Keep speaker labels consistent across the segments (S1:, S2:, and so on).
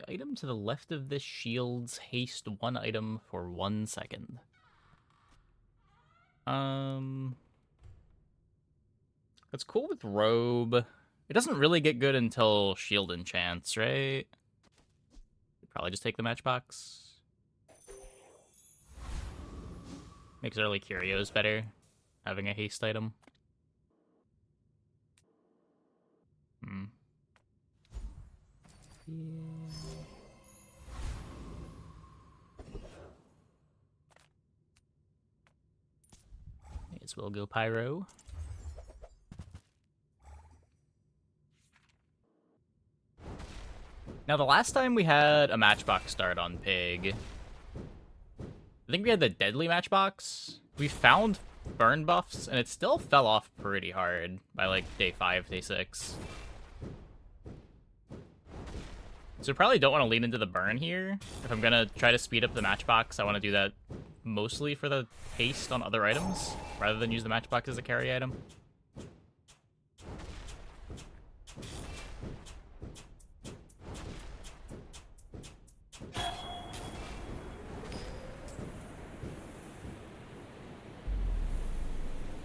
S1: item to the left of this shields haste one item for 1 second. That's cool with robe. It doesn't really get good until shield enchants, right? Probably just take the matchbox. Makes early curios better, having a haste item. Yeah. May as well go pyro. Now, the last time we had a matchbox start on Pig, I think we had the deadly matchbox. We found burn buffs, and it still fell off pretty hard by like day 5, day 6. So probably don't want to lean into the burn here. If I'm gonna try to speed up the matchbox, I want to do that mostly for the haste on other items, rather than use the matchbox as a carry item.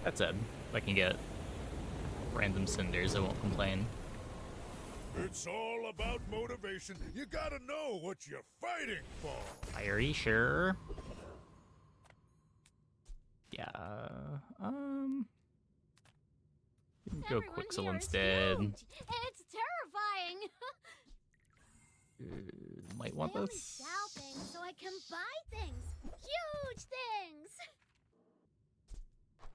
S1: That said, if I can get random cinders, I won't complain.
S2: It's all about motivation. You gotta know what you're fighting for.
S1: Fiery, sure. Yeah. Go Quixel instead.
S3: It's terrifying.
S1: Might want
S3: I only
S1: this.
S3: sell things so I can buy things. Huge things.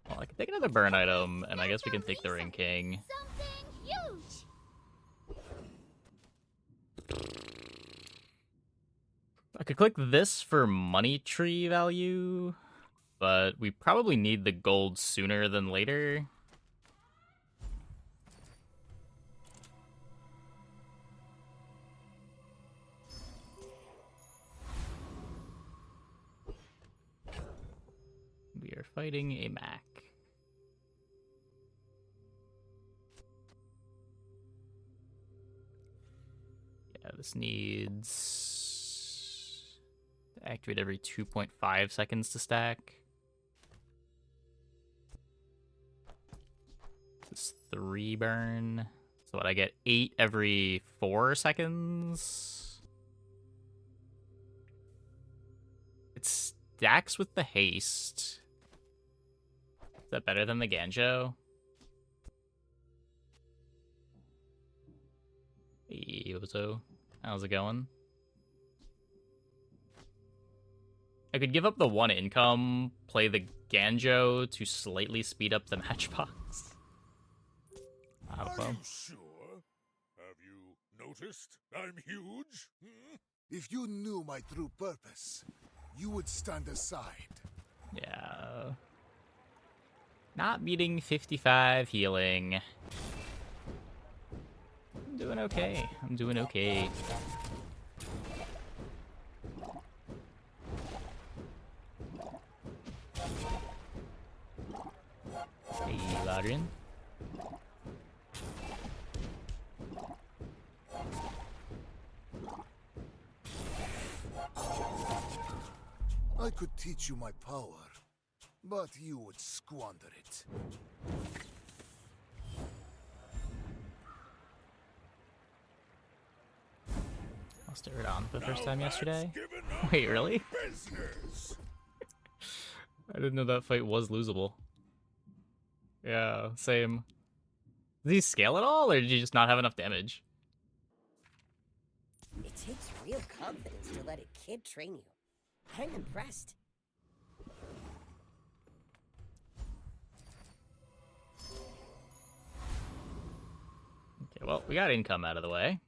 S1: Well, I can take another burn item, and I guess we can take the Ring King.
S3: Something huge.
S1: I could click this for money tree value, but we probably need the gold sooner than later. We are fighting a Mac. Yeah, this needs to activate every 2.5 seconds to stack. This 3 burn. So what, I get 8 every 4 seconds? It stacks with the haste. Is that better than the Ganjo? Hey, Ozo. How's it going? I could give up the 1 income, play the Ganjo to slightly speed up the matchbox.
S2: Are you sure? Have you noticed I'm huge?
S4: If you knew my true purpose, you would stand aside.
S1: Yeah. Not beating 55 healing. I'm doing okay. I'm doing okay. Hey, Ladrian.
S4: I could teach you my power, but you would squander it.
S1: I'll stir it on for the first time yesterday. Wait, really? I didn't know that fight was losable. Yeah, same. Did he scale at all, or did he just not have enough damage?
S5: It takes real confidence to let a kid train you. I'm impressed.
S1: Okay, well, we got income out of the way.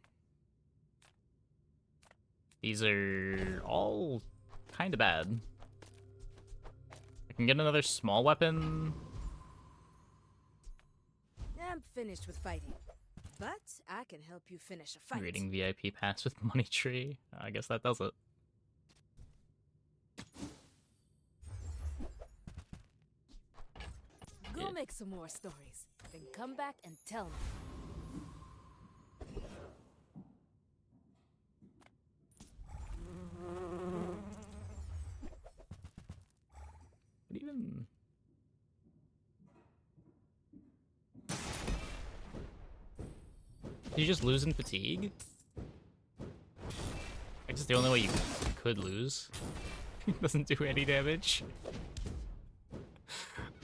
S1: These are all kind of bad. I can get another small weapon.
S6: I'm finished with fighting, but I can help you finish a fight.
S1: Reading VIP pass with money tree. I guess that does it.
S6: Go make some more stories, then come back and tell me.
S1: You just lose in fatigue? I guess it's the only way you could lose. It doesn't do any damage.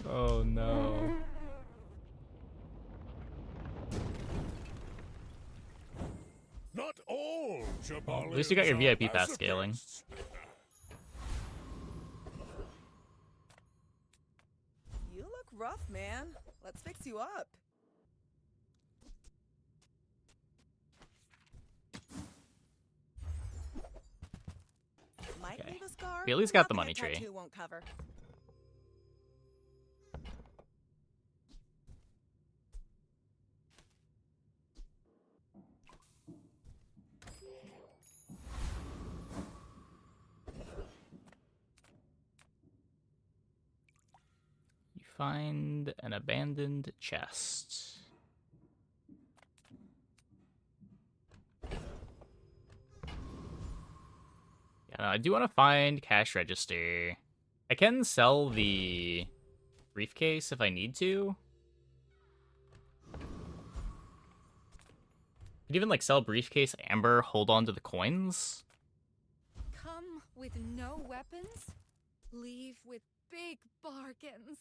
S1: Oh no.
S2: Not all
S1: At least you got your
S2: Jabalians
S1: VIP
S2: are
S1: pass scaling.
S2: pacifists.
S7: You look rough, man. Let's fix you up. Might
S1: Okay.
S7: leave a scar.
S1: We at least
S7: but
S1: got the
S7: nothing
S1: money
S7: a
S1: tree.
S7: tattoo won't cover.
S1: You find an abandoned chest. Yeah, no, I do want to find cash register. I can sell the briefcase if I need to. Could even like sell briefcase, amber, hold on to the coins.
S8: Come with no weapons, leave with big bargains.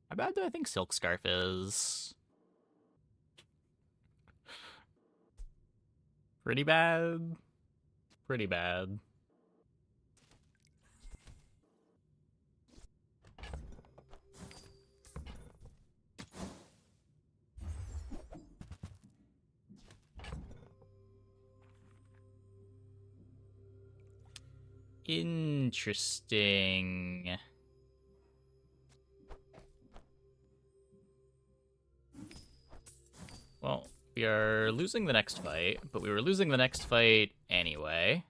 S1: How bad do I think Silk Scarf is? Pretty bad. Pretty bad. Interesting. Well, we are losing the next fight, but we were losing the next fight anyway.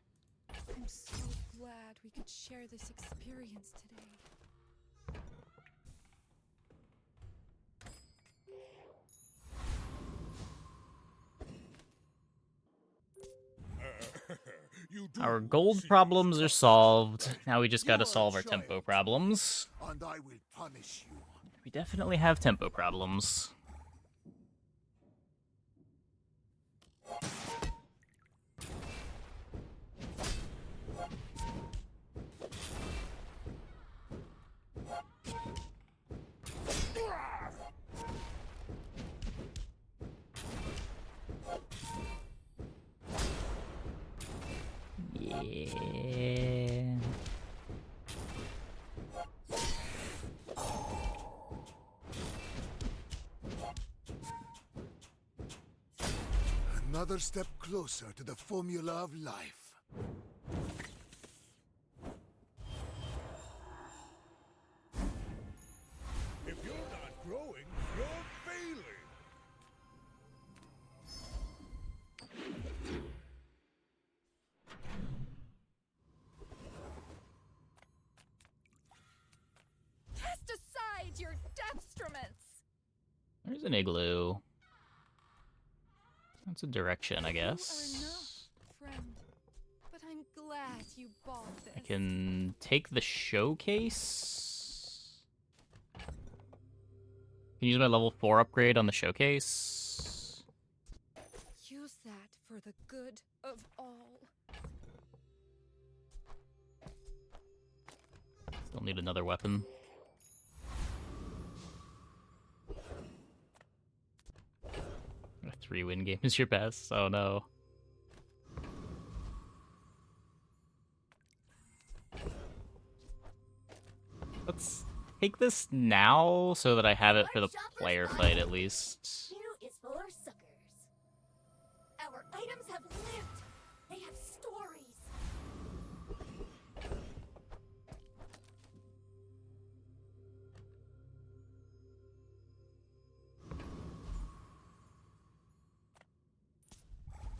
S8: I'm so glad we could share this experience today.
S2: You do
S1: Our gold
S2: see
S1: problems are
S2: stuff.
S1: solved. Now we just gotta
S4: You're a
S1: solve our
S4: child.
S1: tempo problems.
S4: And I will punish you.
S1: We definitely have tempo problems. Yeah.
S4: Another step closer to the formula of life.
S2: If you're not growing, you're failing.
S8: Cast aside your detriments!
S1: There's an igloo. That's a direction, I
S8: You are
S1: guess.
S8: enough, friend. But I'm glad you bought this.
S1: I can take the showcase. Can use my level 4 upgrade on the showcase.
S8: Use that for the good of all.
S1: Still need another weapon. A 3-win game is your best. Oh no. Let's take this now so that I have it for the player fight at least.
S3: Q is for suckers. Our items have lived. They have stories.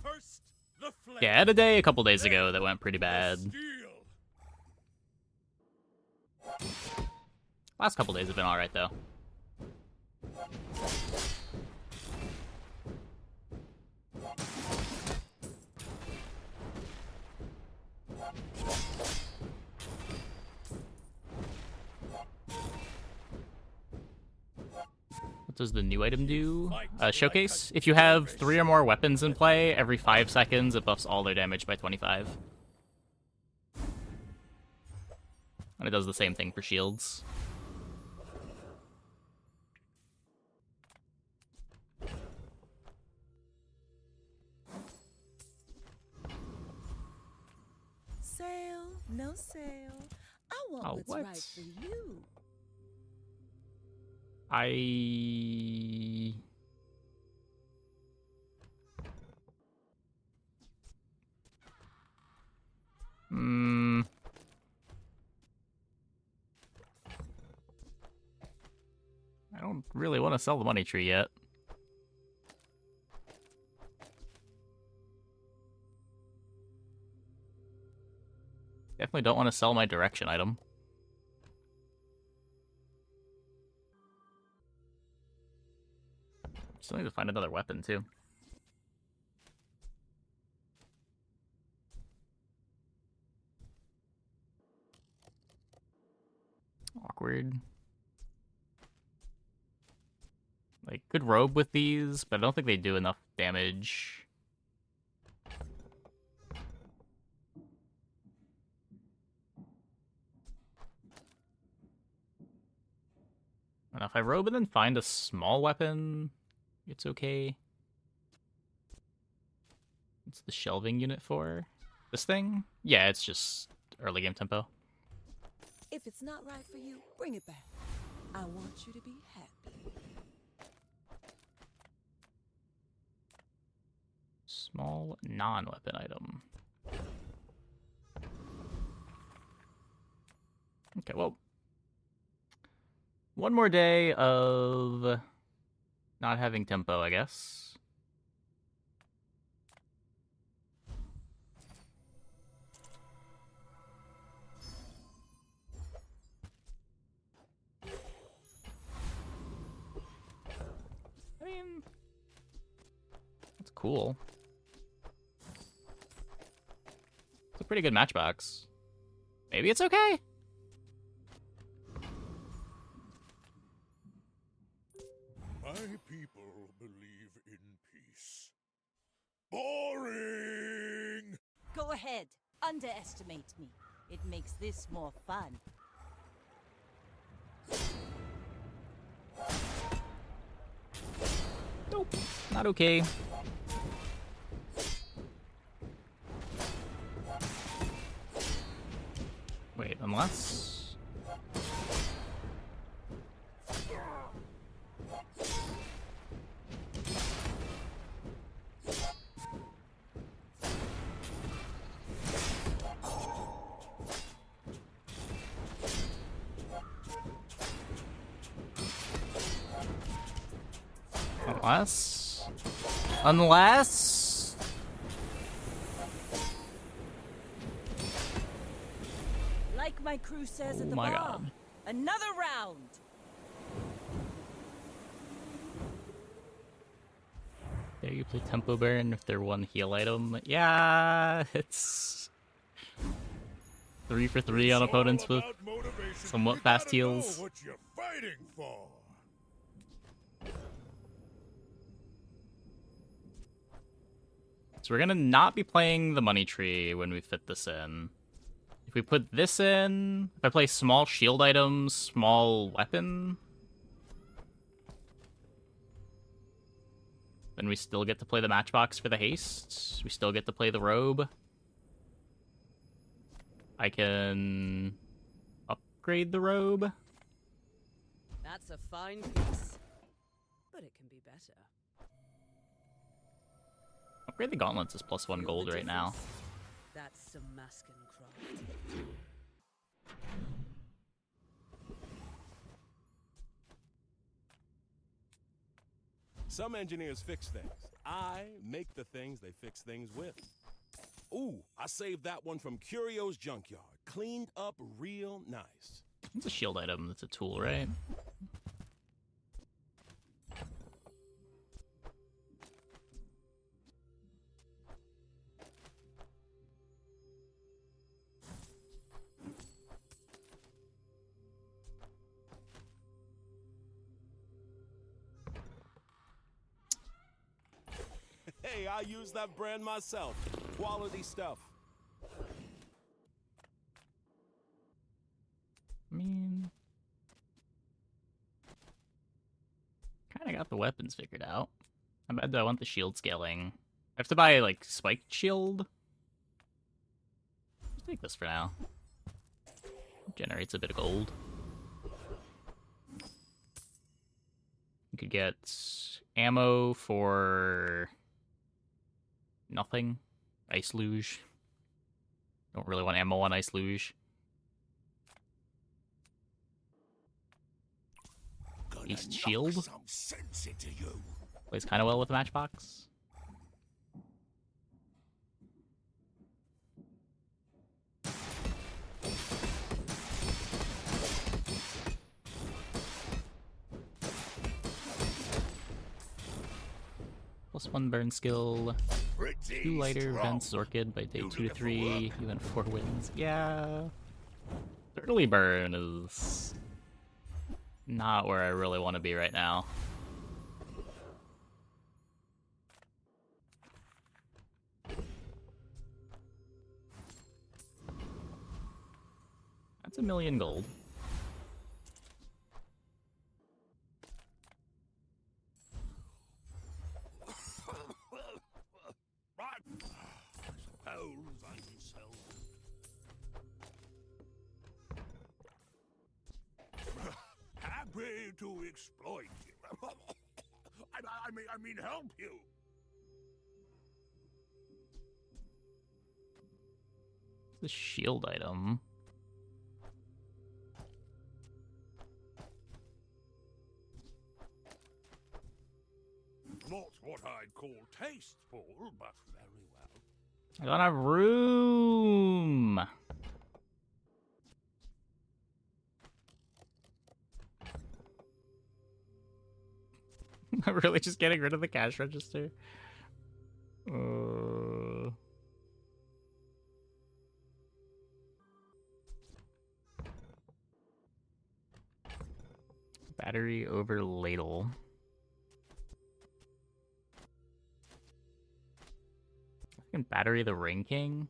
S2: First, the flesh.
S1: Yeah, I had a day a couple days ago that went pretty bad.
S2: Steel.
S1: Last couple days have been alright though. What does the new item do? Showcase. If you have 3 or more weapons in play, every 5 seconds it buffs all their damage by 25. And it does the same thing for shields.
S7: Sale, no sale. I want
S1: Oh,
S7: what's
S1: what?
S7: right for you.
S1: I don't really want to sell the money tree yet. Definitely don't want to sell my direction item. Still need to find another weapon, too. Awkward. Like, good robe with these, but I don't think they do enough damage. And if I robe and then find a small weapon, it's okay. What's the shelving unit for? This thing? Yeah, it's just early game tempo.
S7: If it's not right for you, bring it back. I want you to be happy.
S1: Small non-weapon item. Okay, well. One more day of not having tempo, I guess. I mean, that's cool. It's a pretty good matchbox. Maybe it's okay.
S2: My people believe in peace. Boring!
S9: Go ahead. Underestimate me. It makes this more fun.
S1: Nope, not okay. Wait, unless... Unless...
S9: Like my crew says at the
S1: my
S9: bar.
S1: God.
S9: Another round.
S1: There you play Tempo Baron if they're one heal item. Yeah, it's 3 for 3 on opponents with somewhat fast heals.
S2: What you're fighting for.
S1: So we're gonna not be playing the money tree when we fit this in. If we put this in, if I play small shield items, small weapon, then we still get to play the matchbox for the haste. We still get to play the robe. I can upgrade the robe.
S6: That's a fine piece. But it can be better.
S1: Upgrade the gauntlets is +1 gold right now.
S6: That's some masking craft.
S10: Some engineers fix things. I make the things they fix things with. Ooh, I saved that one from Curio's Junkyard. Cleaned up real nice.
S1: It's a shield item. That's a tool, right?
S10: Hey, I use that brand myself. Quality stuff.
S1: I mean, kind of got the weapons figured out. How bad do I want the shield scaling? I have to buy, like, spiked shield? Let's take this for now. Generates a bit of gold. You could get ammo for nothing. Ice luge. Don't really want ammo on ice luge. Beast shield. Plays kind of well with the matchbox. +1 burn skill. 2 lighter vents Orchid by day 2 to 3. Even 4 wins. Yeah. Early burn is not where I really want to be right now. That's 1,000,000 gold.
S2: Happy to exploit you. I mean, help you.
S1: The shield item.
S2: Not what I'd call tasteful, but very well.
S1: I don't have room. I'm really just getting rid of the cash register. Battery over ladle. I can battery the Ring King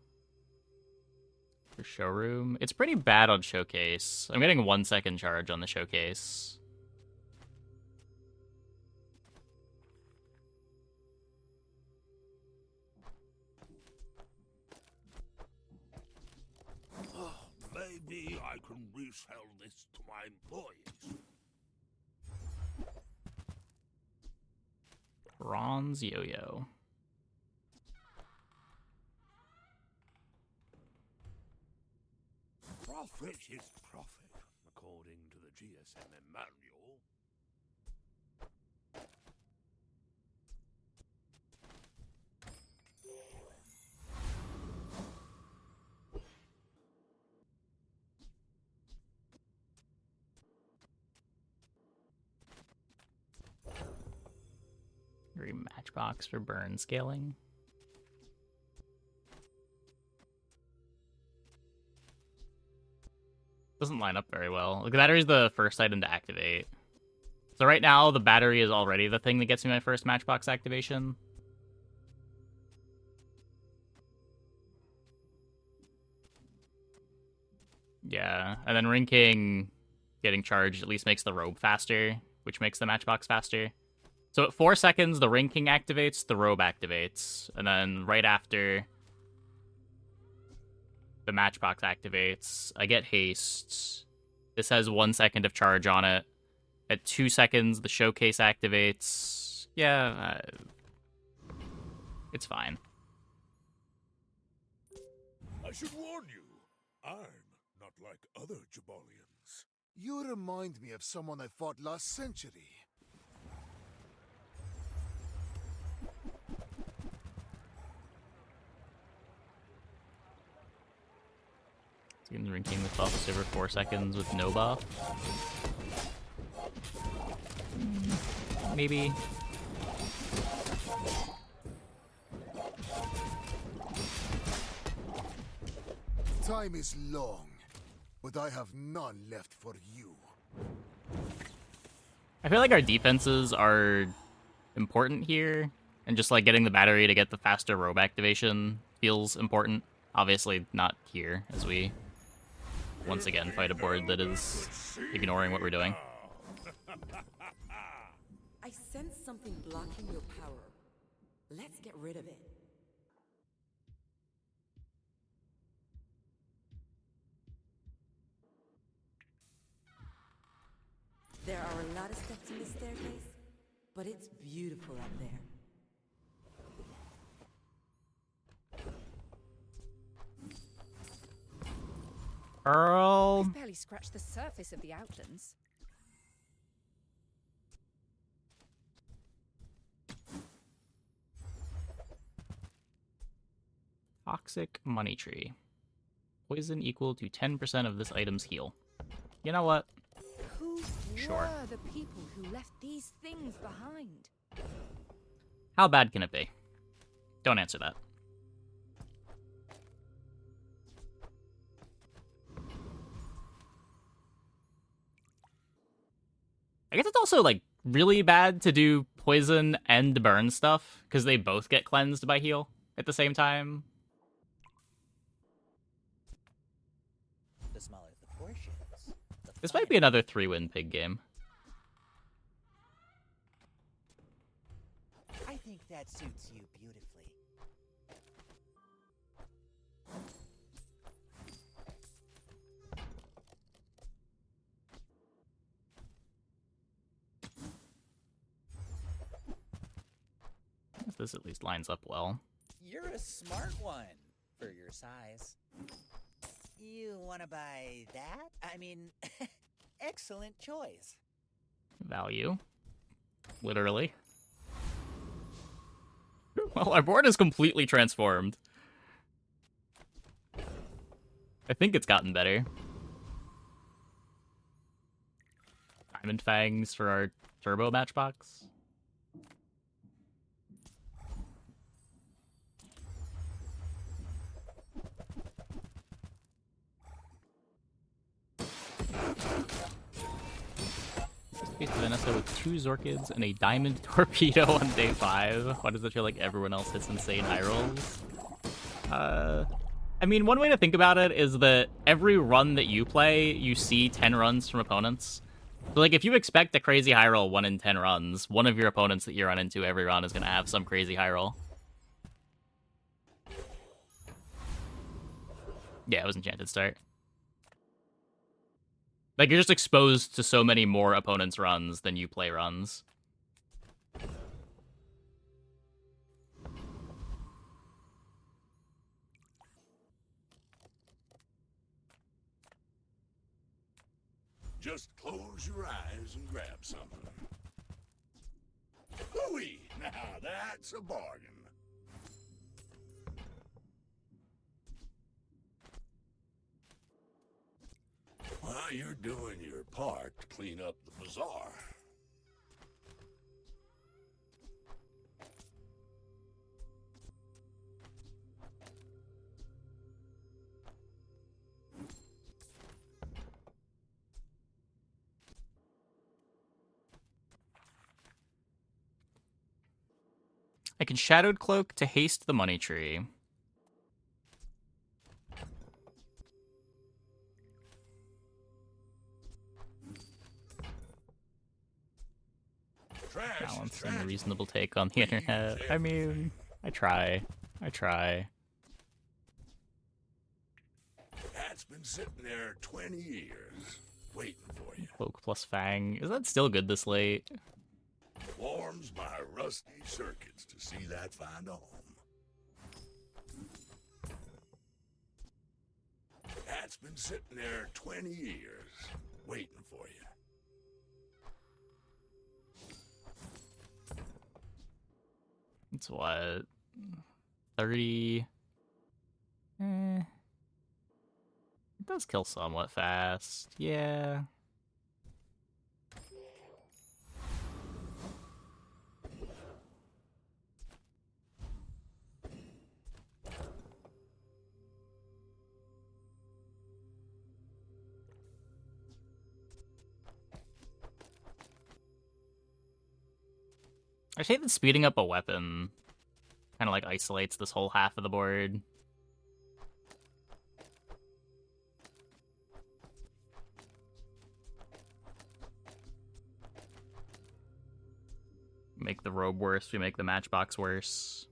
S1: for showroom. It's pretty bad on showcase. I'm getting 1 second charge on the showcase.
S2: Maybe I can resell this to my employees.
S1: Bronze yo-yo.
S2: Profit is profit, according to the GSM manual.
S1: Matchbox for burn scaling. Doesn't line up very well. Like, the battery is the first item to activate. So right now, the battery is already the thing that gets me my first matchbox activation. Yeah, and then Ring King getting charged at least makes the robe faster, which makes the matchbox faster. So at 4 seconds, the Ring King activates, the robe activates, and then right after the matchbox activates, I get haste. This has 1 second of charge on it. At 2 seconds, the showcase activates. Yeah, it's fine.
S2: I should warn you, I'm not like other Jabalians.
S4: You remind me of someone I fought last century.
S1: The Ring King with buffs over 4 seconds with no buff. Maybe.
S4: Time is long, but I have none left for you.
S1: I feel like our defenses are important here. And just like getting the battery to get the faster robe activation feels important. Obviously not here, as we once again fight a board that is ignoring what we're doing.
S7: I sense something blocking your power. Let's get rid of it. There are a lot of steps in this staircase, but it's beautiful up there.
S1: Earl.
S8: We've barely scratched the surface of the outlands.
S1: Toxic money tree. Poison equal to 10% of this item's heal. You know what?
S8: Who
S1: Sure.
S8: were the people who left these things behind?
S1: How bad can it be? Don't answer that. I guess it's also, like, really bad to do poison and burn stuff, because they both get cleansed by heal at the same time.
S11: The smaller the portions,
S1: This might be another 3-win pig game.
S11: I think that suits you beautifully.
S1: This at least lines up well.
S11: You're a smart one for your size. You want to buy that? I mean, excellent choice.
S1: Value. Literally. Well, our board is completely transformed. I think it's gotten better. Diamond Fangs for our turbo matchbox. Faced Vanessa with 2 Zorkids and a Diamond Torpedo on day 5. Why does it feel like everyone else hits insane high rolls? I mean, one way to think about it is that every run that you play, you see 10 runs from opponents. So, like, if you expect a crazy high roll 1 in 10 runs, one of your opponents that you run into every run is going to have some crazy high roll. Yeah, it was Enchanted Start. Like, you're just exposed to so many more opponents' runs than you play runs.
S2: Just close your eyes and grab something. Hooey! Now that's a bargain. Well, you're doing your part to clean up the bazaar.
S1: I can Shadowed Cloak to haste the money tree. Balance and a reasonable take on the internet. I mean, I try.
S2: That's been sitting there 20 years, waiting for you.
S1: Cloak plus Fang. Is that still good this late?
S2: Warms my rusty circuits to see that find a home. That's been sitting there 20 years, waiting for you.
S1: It's what? 30? It does kill somewhat fast. Yeah. I say that speeding up a weapon kind of like isolates this whole half of the board. Make the robe worse, we make the matchbox worse.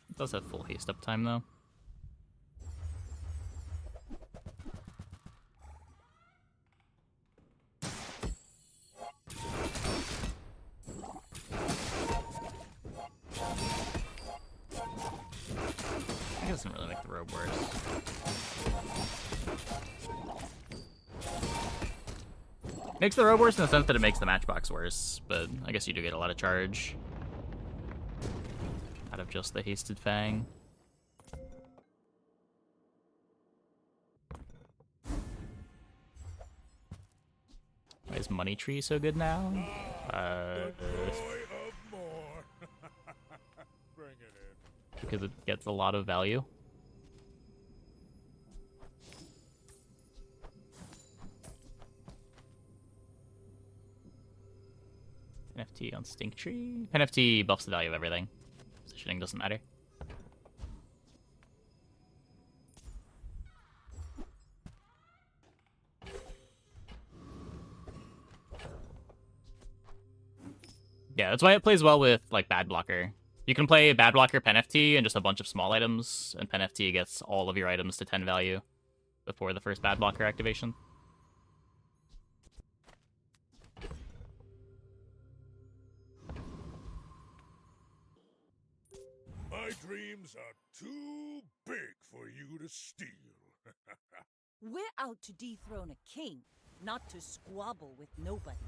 S1: It does have full haste up time though. It doesn't really make the robe worse. Makes the robe worse in the sense that it makes the matchbox worse, but I guess you do get a lot of charge out of just the hasted fang. Why is Money Tree so good now?
S2: The joy of more. Bring it in.
S1: Because it gets a lot of value. NFT on Stink Tree? NFT buffs the value of everything. Positioning doesn't matter. Yeah, that's why it plays well with, like, Bad Blocker. You can play Bad Blocker Pen FT and just a bunch of small items, and Pen FT gets all of your items to 10 value before the first Bad Blocker activation.
S2: My dreams are too big for you to steal.
S9: We're out to dethrone a king, not to squabble with nobody.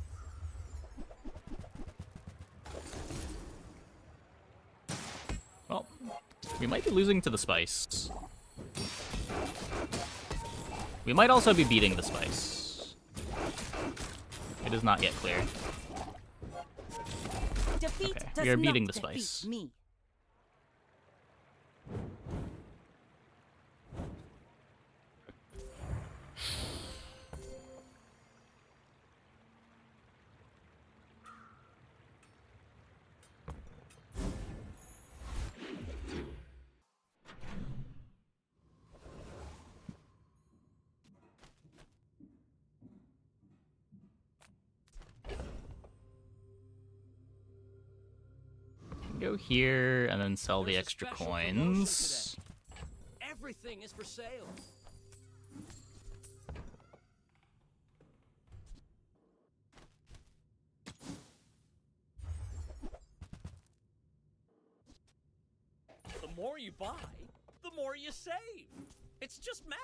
S1: Well, we might be losing to the spice. We might also be beating the spice. It is not yet clear.
S9: Defeat
S1: Okay,
S9: does
S1: we are beating
S9: not
S1: the
S9: defeat
S1: spice.
S9: me.
S1: Go here and then sell the extra coins.
S12: Everything is for sale. The more you buy, the more you save. It's just math.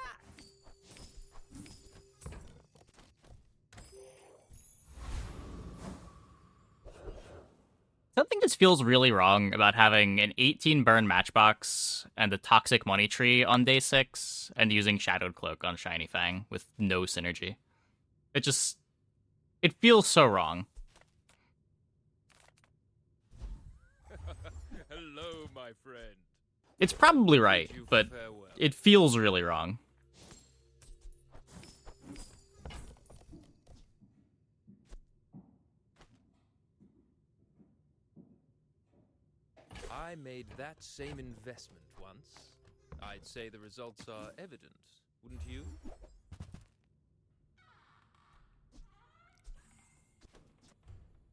S1: Something just feels really wrong about having an 18 burn matchbox and a toxic money tree on day 6 and using Shadowed Cloak on Shiny Fang with no synergy. It feels so wrong.
S12: Hello, my friend.
S1: It's probably right, but it feels really wrong.
S13: I made that same investment once. I'd say the results are evident, wouldn't you?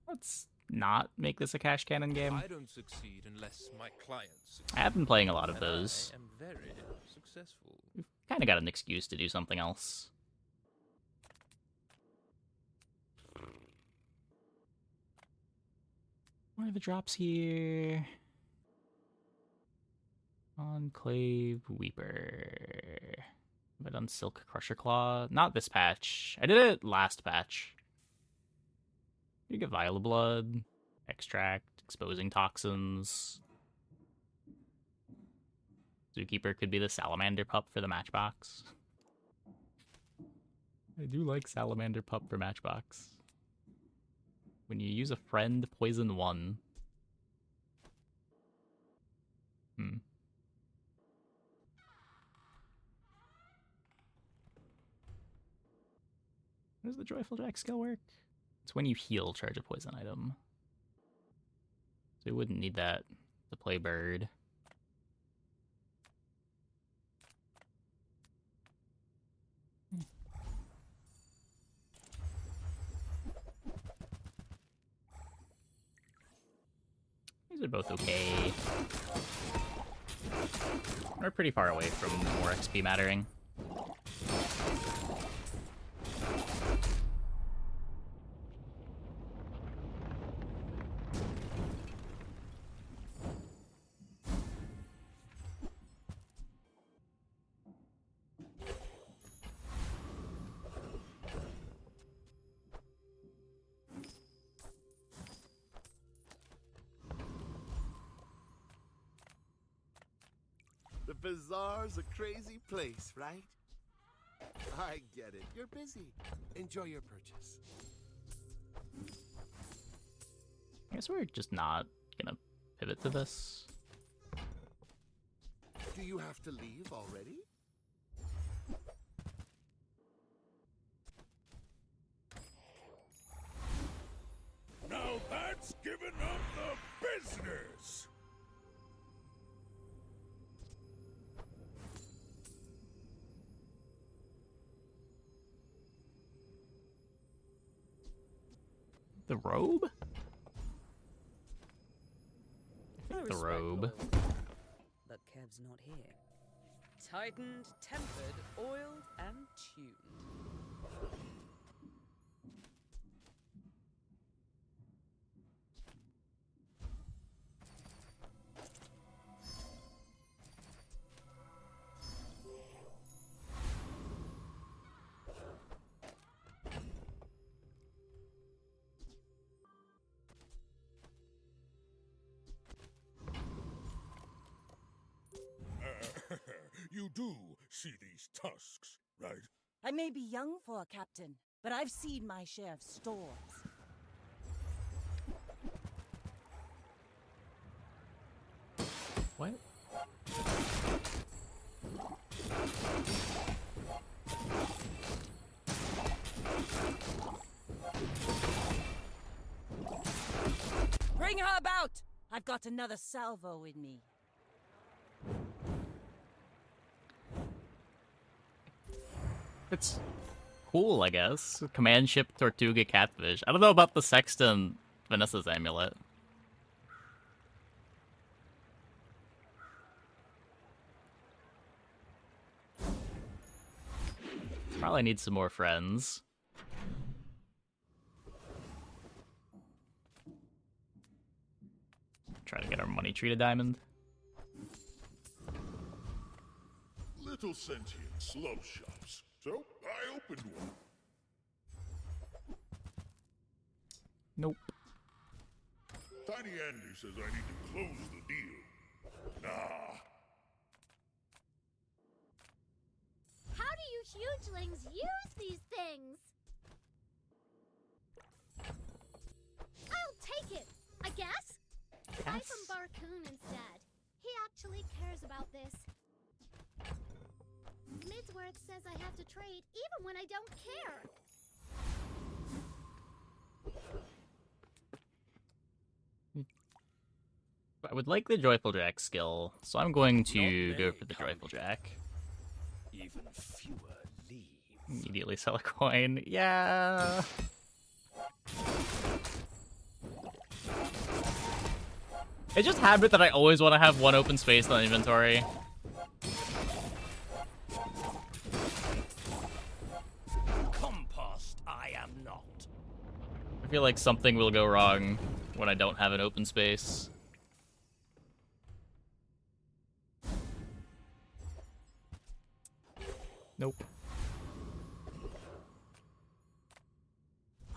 S1: Let's not make this a cash cannon game.
S13: I don't succeed unless my clients succeed.
S1: I have been playing a lot of those.
S13: I am very successful.
S1: We've kind of got an excuse to do something else. What are the drops here? Enclave Weeper. Have I done Silk Crusher Claw? Not this patch. I did it last patch. You get Vial of Blood, Extract, Exposing Toxins. Zookeeper could be the Salamander Pup for the Matchbox. I do like Salamander Pup for Matchbox. When you use a friend, poison 1. How does the Joyful Jack skill work? It's when you heal, charge a poison item. So you wouldn't need that to play bird. These are both okay. We're pretty far away from more XP mattering.
S14: The Bazaar's a crazy place, right? I get it. You're busy. Enjoy your purchase.
S1: I guess we're just not gonna pivot to this.
S14: Do you have to leave already?
S2: Now that's giving up the business!
S1: The robe? I
S6: I
S1: think the
S6: respect
S1: robe.
S6: loyalty, but Kev's not here. Tightened, tempered, oiled, and tuned.
S2: You do see these tusks, right?
S9: I may be young for a captain, but I've seen my share of stores.
S1: What?
S9: Bring her about! I've got another salvo in me.
S1: It's cool, I guess. Command ship Tortuga Catfish. I don't know about the Sexton Vanessa's amulet. Probably need some more friends. Try to get our money tree to diamond.
S2: Little sentient slub shops. So I opened one.
S1: Nope.
S2: Tiny Andy says I need to close the deal. Nah.
S3: How do you hugelings use these things? I'll take it, I guess. Buy from Barcoon instead. He actually cares about this. Midsworth says I have to trade even when I don't care.
S1: I would like the Joyful Jack skill, so I'm going to go for the Joyful Jack.
S12: Even fewer leave.
S1: Immediately sell a coin. Yeah. It's just habit that I always want to have one open space in the inventory.
S12: Compost, I am not.
S1: I feel like something will go wrong when I don't have an open space. Nope.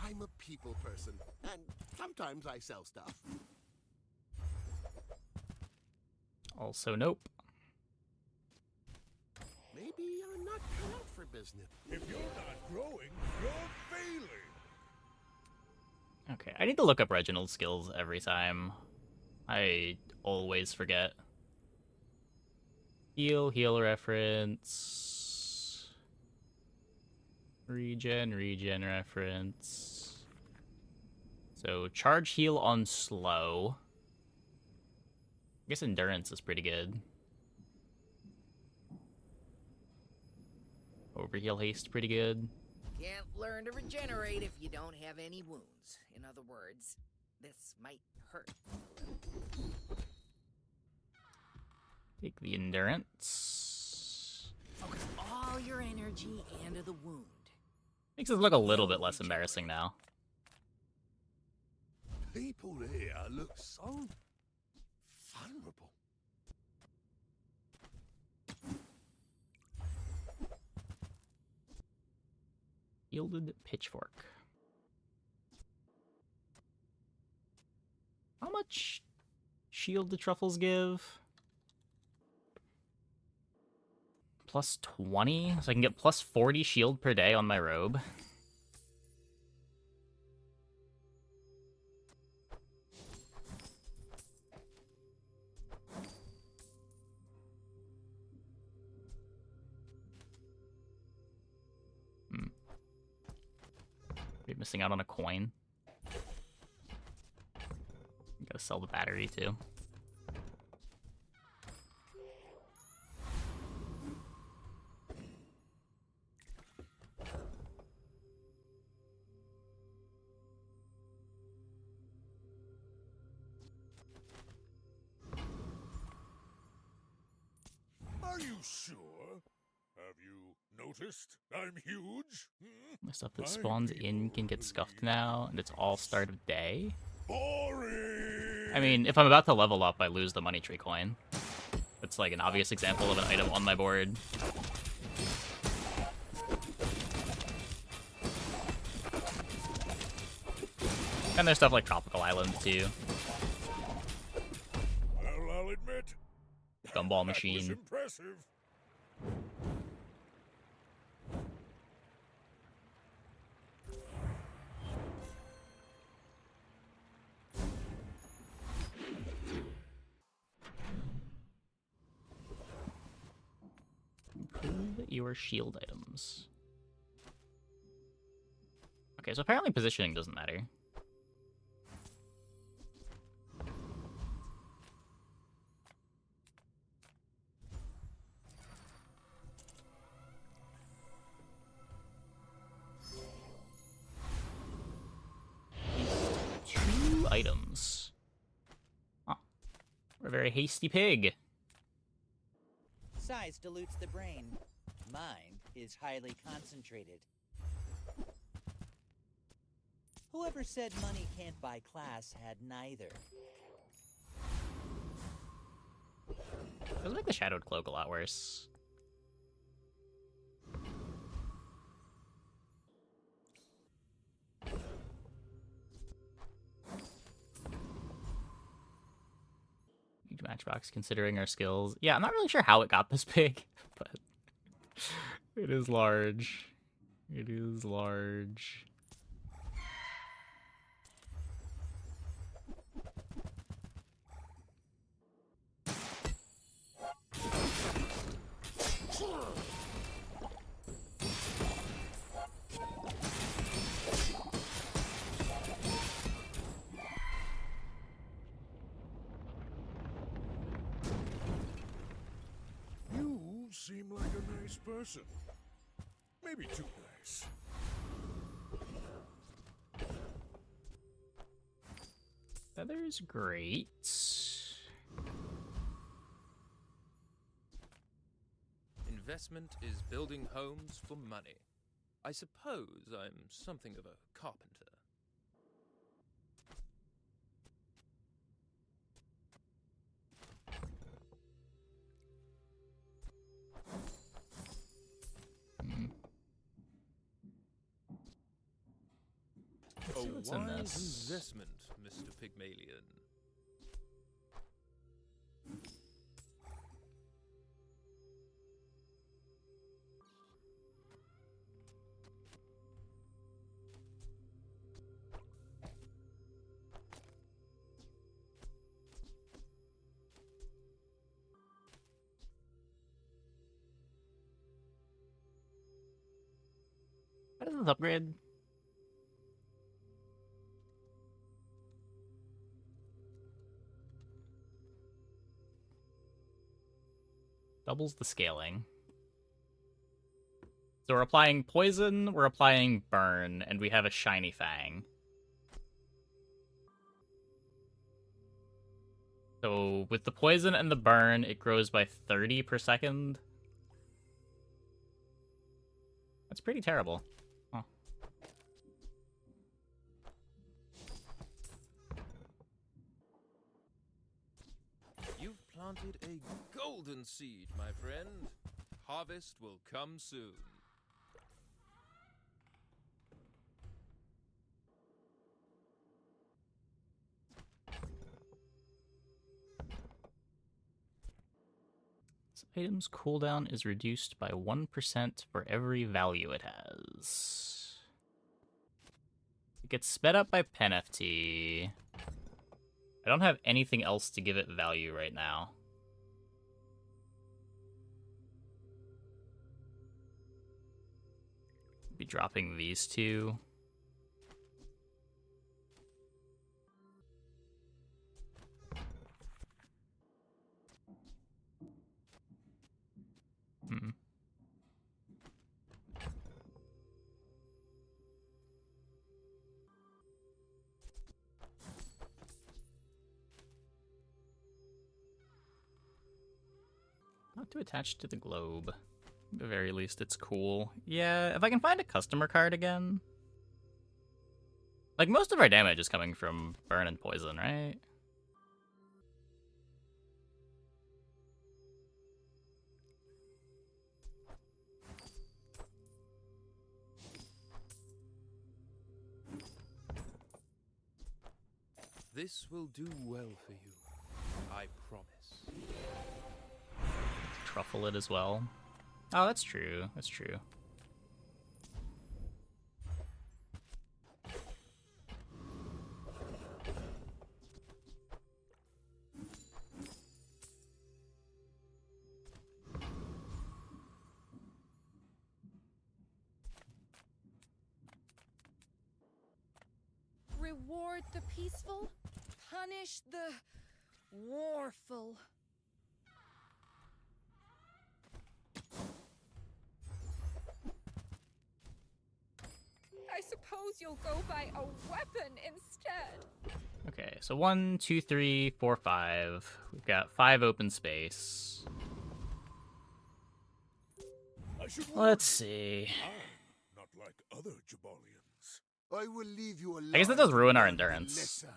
S14: I'm a people person, and sometimes I sell stuff.
S1: Also, nope.
S14: Maybe you're not cut out for business.
S2: If you're not growing, you're failing.
S1: Okay, I need to look up Reginald's skills every time. I always forget. Heal reference. Regen reference. So charge heal on slow. I guess endurance is pretty good. Overheal haste pretty good.
S15: Can't learn to regenerate if you don't have any wounds. In other words, this might hurt.
S1: Take the endurance.
S15: Focus all your energy into the wound.
S1: Makes it look a little bit less embarrassing now.
S14: People here look so vulnerable.
S1: Yielded pitchfork. How much shield do truffles give? Plus 20? So I can get plus 40 shield per day on my robe. You're missing out on a coin. Gotta sell the battery too.
S2: Are you sure? Have you noticed I'm huge?
S1: The stuff that spawns in can get scuffed now, and it's all start of day.
S2: Boring!
S1: I mean, if I'm about to level up, I lose the money tree coin. It's like an obvious example of an item on my board. And there's stuff like Tropical Island too.
S2: Well, I'll admit,
S1: Gumball
S2: that was
S1: machine.
S2: impressive.
S1: Improve your shield items. Okay, so apparently positioning doesn't matter. These 2 items. Huh. We're a very hasty pig.
S11: Size dilutes the brain. Mind is highly concentrated. Whoever said money can't buy class had neither.
S1: Doesn't make the Shadowed Cloak a lot worse. Huge matchbox considering our skills. Yeah, I'm not really sure how it got this big, but it is large. It is large.
S2: You seem like a nice person. Maybe too nice.
S1: Feather's great.
S13: Investment is building homes for money. I suppose I'm something of a carpenter. A
S1: What's in
S13: wise
S1: this?
S13: investment, Mr. Pygmalion.
S1: How does this upgrade? Doubles the scaling. So we're applying poison, we're applying burn, and we have a shiny fang. So with the poison and the burn, it grows by 30 per second. That's pretty terrible. Huh.
S13: You've planted a golden seed, my friend. Harvest will come soon.
S1: Item's cooldown is reduced by 1% for every value it has. It gets sped up by pen FT. I don't have anything else to give it value right now. Be dropping these two. Not to attach to the globe. At the very least, it's cool. Yeah, if I can find a customer card again. Like, most of our damage is coming from burn and poison, right?
S13: This will do well for you, I promise.
S1: Truffle it as well. Oh, that's true. That's true.
S8: Reward the peaceful, punish the warful. I suppose you'll go by a weapon instead.
S1: Okay, so 1, 2, 3, 4, 5. We've got 5 open space. Let's see.
S2: Not like other Jabalians.
S4: I will leave you alone.
S1: I guess that does ruin our endurance.
S4: Listen.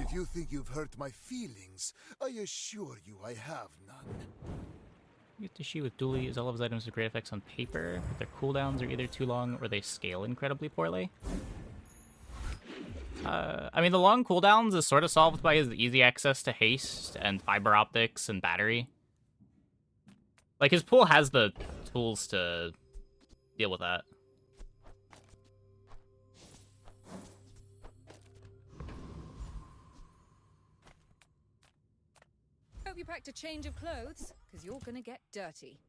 S4: If you think you've hurt my feelings, I assure you I have none.
S1: Get to shoot with dually is all of his items with great effects on paper, but their cooldowns are either too long or they scale incredibly poorly. I mean, the long cooldowns is sort of solved by his easy access to haste and fiber optics and battery. Like, his pool has the tools to deal with that.
S6: Hope you packed a change of clothes, because you're gonna get dirty.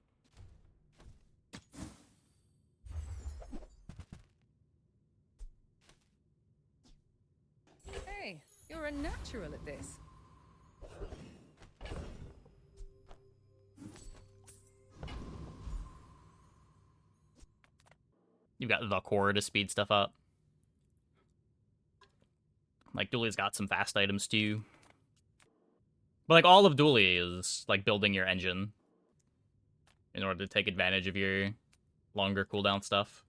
S6: Hey, you're a natural at this.
S1: You've got the core to speed stuff up. Like, Duali's got some fast items too. But, like, all of Duali is, like, building your engine in order to take advantage of your longer cooldown stuff.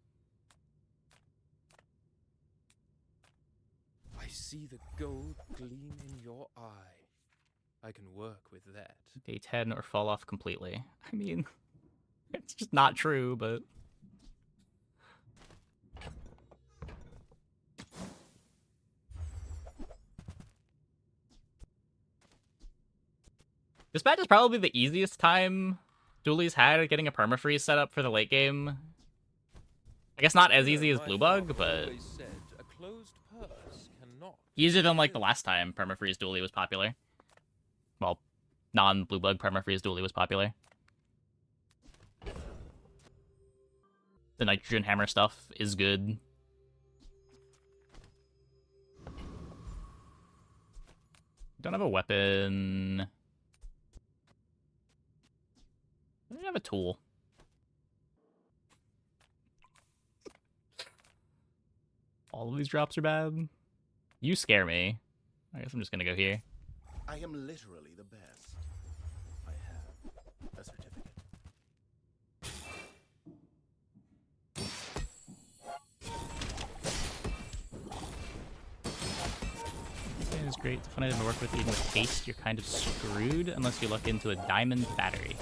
S13: I see the gold gleam in your eye. I can work with that.
S1: Day 10 or fall off completely. I mean, it's just not true, but... This match is probably the easiest time Duali's had at getting a permafreeze set up for the late game. I guess not as easy as Blue Bug, but...
S13: Said, a closed closed purse cannot.
S1: Easier than like the last time permafreeze dually was popular. Well, non-blue bug permafreeze dually was popular. The nitrogen hammer stuff is good. Don't have a weapon. I don't have a tool. All of these drops are bad. You scare me. I guess I'm just gonna go here.
S14: I am literally the best. I have a certificate.
S1: It is great. It's a fun item to work with. Even with haste, you're kind of screwed unless you look into a diamond battery.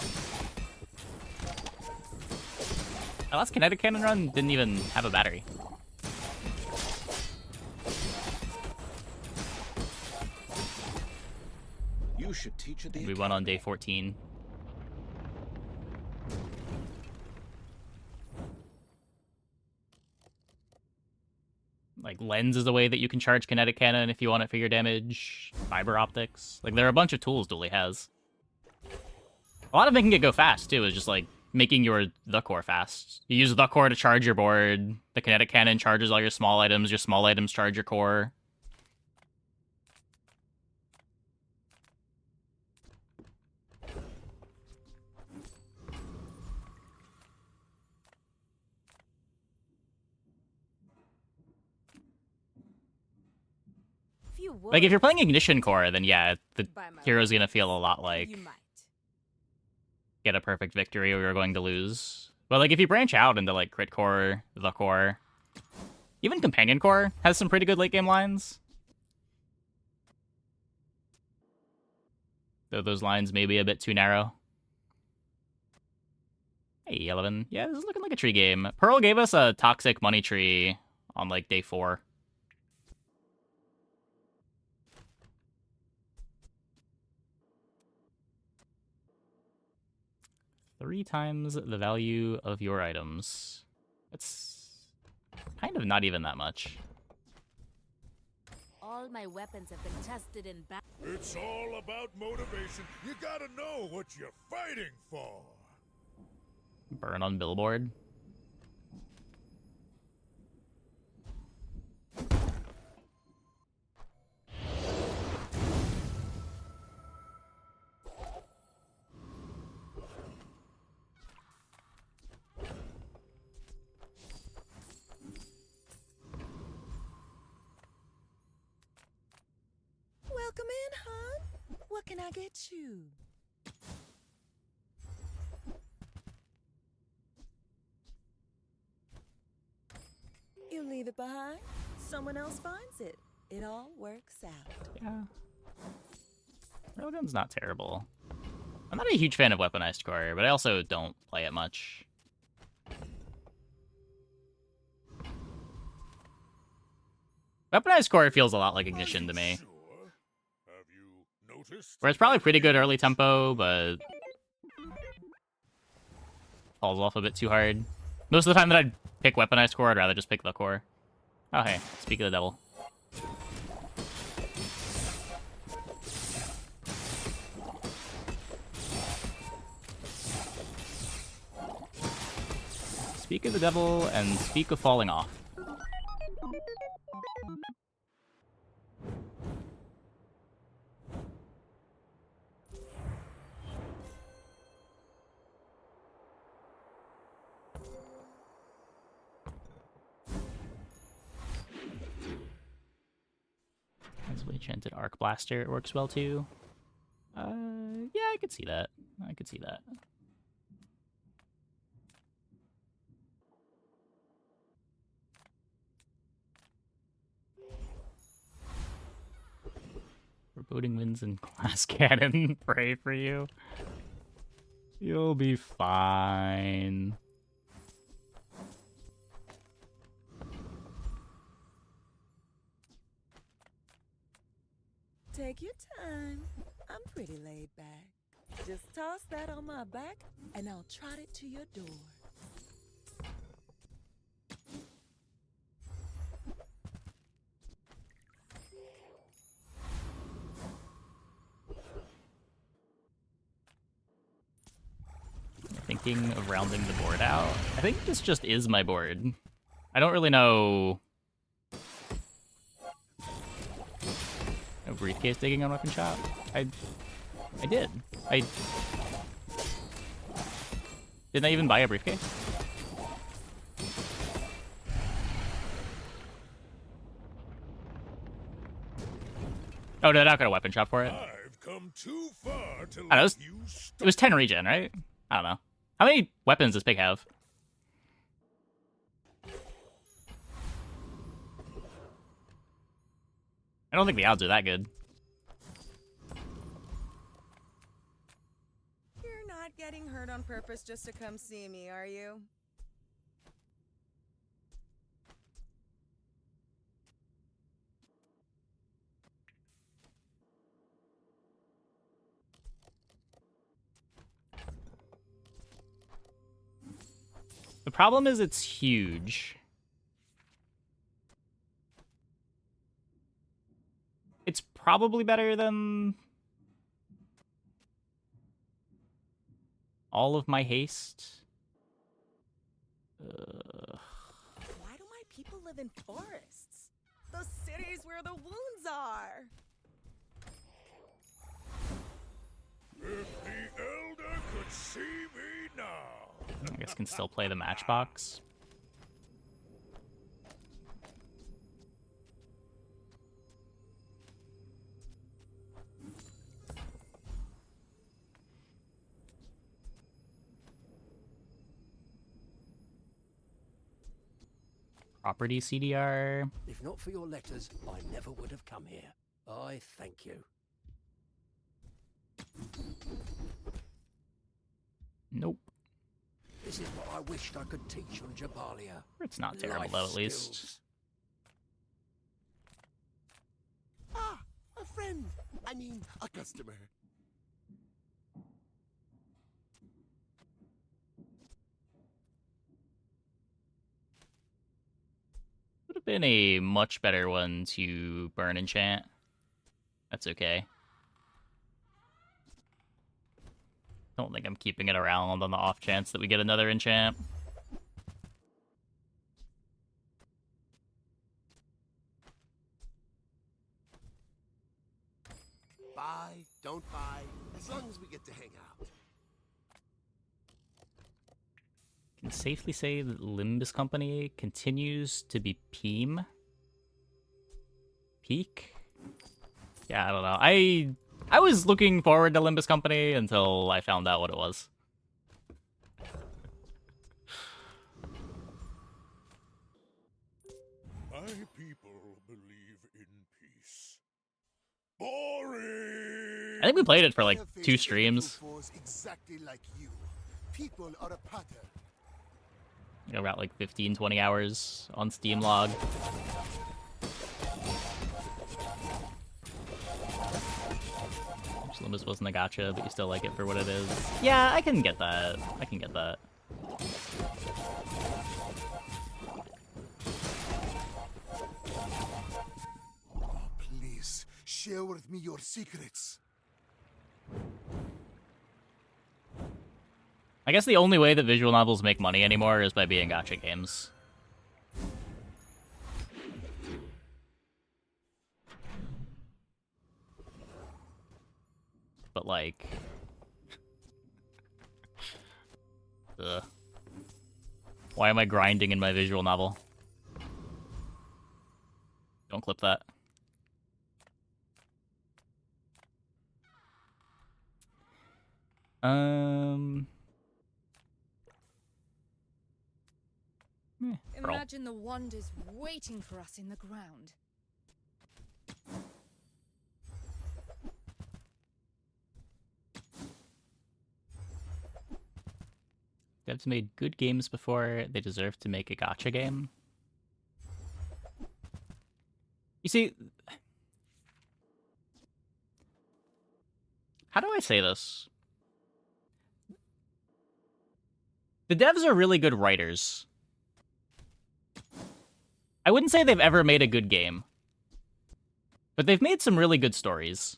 S1: My last kinetic cannon run didn't even have a battery.
S14: You should teach at the
S1: We went on day 14. Like, lens is a way that you can charge kinetic cannon if you want it for your damage. Fiber optics. Like, there are a bunch of tools Dually has. A lot of making it go fast, too, is just, like, making the core fast. You use the core to charge your board. The kinetic cannon charges all your small items charge your core. Like, if you're playing Ignition Core, then yeah, the hero's gonna feel a lot like get a perfect victory or you're going to lose. But, like, if you branch out into, like, Crit Core, the Core, even Companion Core has some pretty good late-game lines. Though those lines may be a bit too narrow. Hey, 11. Yeah, this is looking like a tree game. Pearl gave us a toxic money tree on, like, day 4. Three times the value of your items. That's kind of not even that much.
S9: All my weapons have been tested in battle.
S2: It's all about motivation. You gotta know what you're fighting for.
S1: Burn on billboard.
S7: Welcome in, hon. What can I get you? You leave it behind, someone else finds it. It all works out.
S1: Yeah. Railgun's not terrible. I'm not a huge fan of Weaponized Core, but I also don't play it much. Weaponized Core feels a lot like Ignition to me. Where it's probably pretty good early tempo, but falls off a bit too hard. Most of the time that I'd pick Weaponized Core, I'd rather just pick the core. Oh hey, speak of the devil. Speak of the devil and speak of falling off. Enchanted Arc Blaster, it works well too. Yeah, I could see that. I could see that. Foreboding winds and glass cannon. Pray for you. You'll be fine.
S7: Take your time. I'm pretty laid back. Just toss that on my back, and I'll trot it to your door.
S1: thinking of rounding the board out. I think this just is my board. I don't really know. No briefcase digging on weapon shop? I did. Didn't I even buy a briefcase? Oh, did I not got a weapon shop for it?
S2: I've come too far to
S1: I don't know,
S2: let you
S1: it was 10 regen, right? I don't know. How many weapons does Pig have? I don't think the odds are that good.
S6: You're not getting hurt on purpose just to come see me, are you?
S1: The problem is it's huge. It's probably better than all of my haste.
S6: Why do my people live in forests? The cities where the wounds are.
S2: If the Elder could see me now.
S1: I guess can still play the matchbox. Property CDR.
S16: If not for your letters, I never would have come here. I thank you.
S1: Nope.
S16: This is what I wished I could teach on Jabalia.
S1: It's not terrible
S16: Life
S1: though, at least.
S16: skills. Ah, a friend. I mean, a customer.
S1: Would have been a much better one to burn enchant. That's okay. Don't think I'm keeping it around on the off chance that we get another enchant.
S14: Buy, don't buy, as long as we get to hang out.
S1: Can safely say that Limbus Company continues to be Peem. Peak? Yeah, I don't know. I was looking forward to Limbus Company until I found out what it was.
S2: My people believe in peace. Boring!
S1: I think we played it for like 2 streams.
S4: Exactly like you. People are a pattern.
S1: About like 15-20 hours on Steam log. Limbus wasn't a gacha, but you still like it for what it is. Yeah, I can get that. I can get that.
S4: Oh, please, share with me your secrets.
S1: I guess the only way that visual novels make money anymore is by being gacha games. But like... Ugh. Why am I grinding in my visual novel? Don't clip that.
S8: Imagine the wonders waiting for us in the ground.
S1: Devs made good games before. They deserve to make a gacha game. You see... How do I say this? The devs are really good writers. I wouldn't say they've ever made a good game. But they've made some really good stories.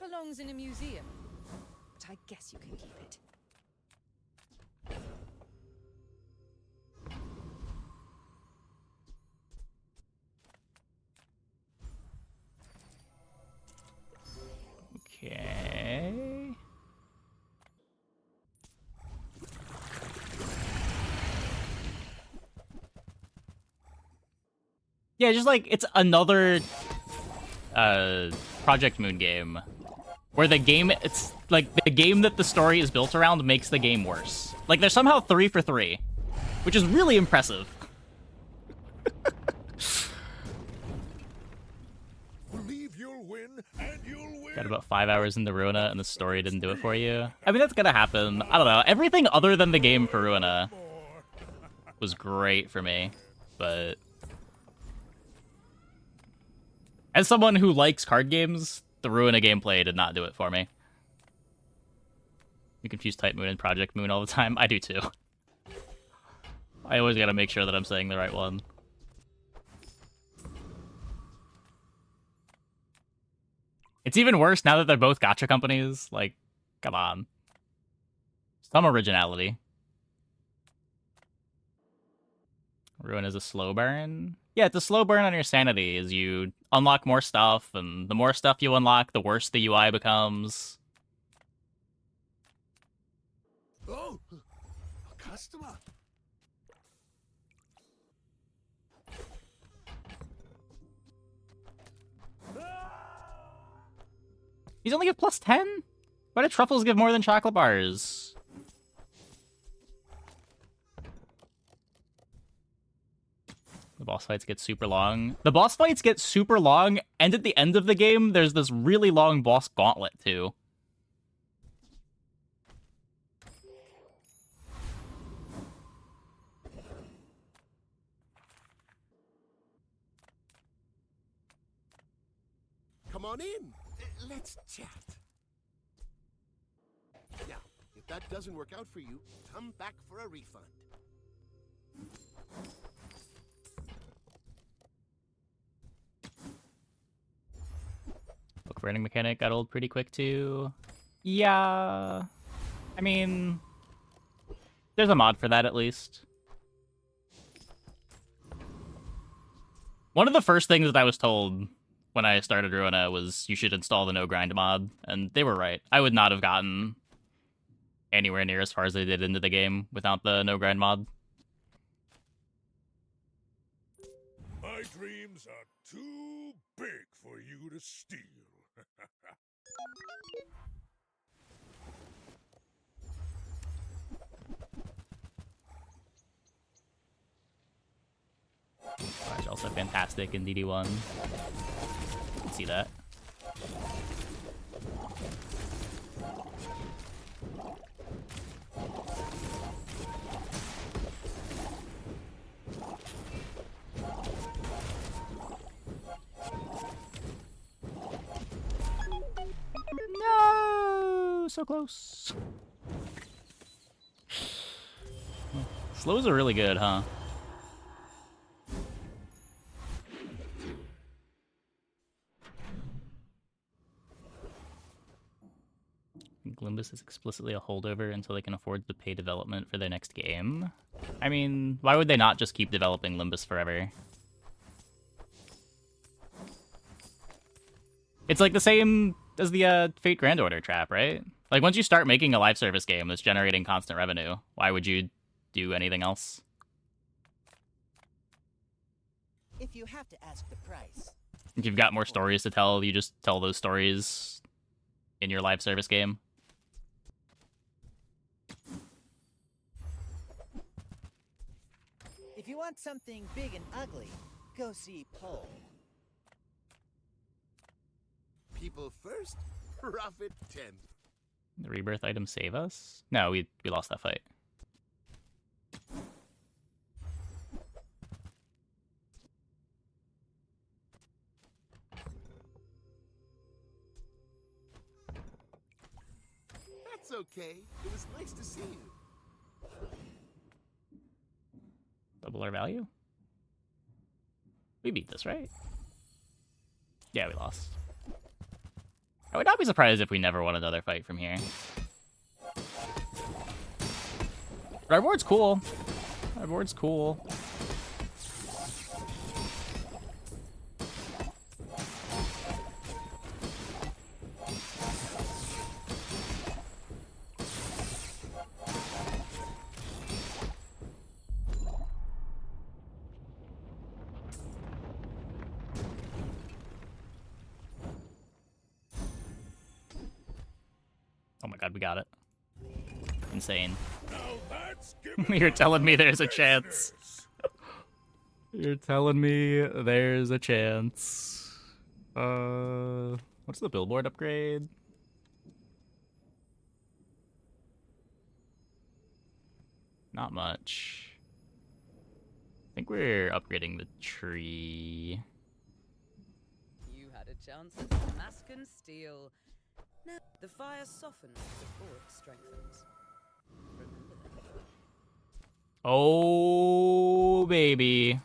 S8: belongs in a museum. But I guess you can keep it.
S1: Okay. Yeah, just like it's another Project Moon game where it's like the game that the story is built around makes the game worse. Like they're somehow 3 for 3, which is really impressive.
S2: Believe you'll win, and you'll win.
S1: Got about 5 hours into Ruina and the story didn't do it for you. I mean, that's gonna happen. I don't know. Everything other than the game for Ruina was great for me, but as someone who likes card games, the Ruina gameplay did not do it for me. You confuse Type Moon and Project Moon all the time. I do too. I always gotta make sure that I'm saying the right one. It's even worse now that they're both gacha companies. Like, come on. Some originality. Ruin is a slow burn. Yeah, it's a slow burn on your sanity as you unlock more stuff, and the more stuff you unlock, the worse the UI becomes.
S14: Oh, a customer.
S1: He's only at plus 10? Why did truffles give more than chocolate bars? The boss fights get super long. The boss fights get super long, and at the end of the game, there's this really long boss gauntlet, too.
S14: Come on in. Let's chat. Now, if that doesn't work out for you, come back for a refund.
S1: Book burning mechanic got old pretty quick, too. Yeah. I mean, there's a mod for that, at least. One of the first things that I was told when I started Ruina was you should install the no grind mod, and they were right. I would not have gotten anywhere near as far as I did into the game without the no grind mod.
S2: My dreams are too big for you to steal.
S1: Flash also fantastic in DD1. You can see that. No, so close. Slows are really good, huh? Limbus is explicitly a holdover until they can afford to pay development for their next game. I mean, why would they not just keep developing Limbus forever? It's like the same as the Fate Grand Order trap, right? Like, once you start making a live service game that's generating constant revenue, why would you do anything else?
S11: If you have to ask the price.
S1: If you've got more stories to tell, you just tell those stories in your live service game.
S11: If you want something big and ugly, go see Pole.
S14: People first, profit 10th.
S1: The rebirth items save us? No, we lost that fight.
S14: That's okay. It was nice to see you.
S1: Double our value? We beat this, right? Yeah, we lost. I would not be surprised if we never won another fight from here. But our board's cool. Our board's cool. Oh my god, we got it. Insane. You're telling me there's a chance. You're telling me there's a chance. What's the billboard upgrade? Not much. I think we're upgrading the tree.
S7: You had a chance at Damascus steel. Now the fire softens before it strengthens. Remember that.
S1: Oh, baby.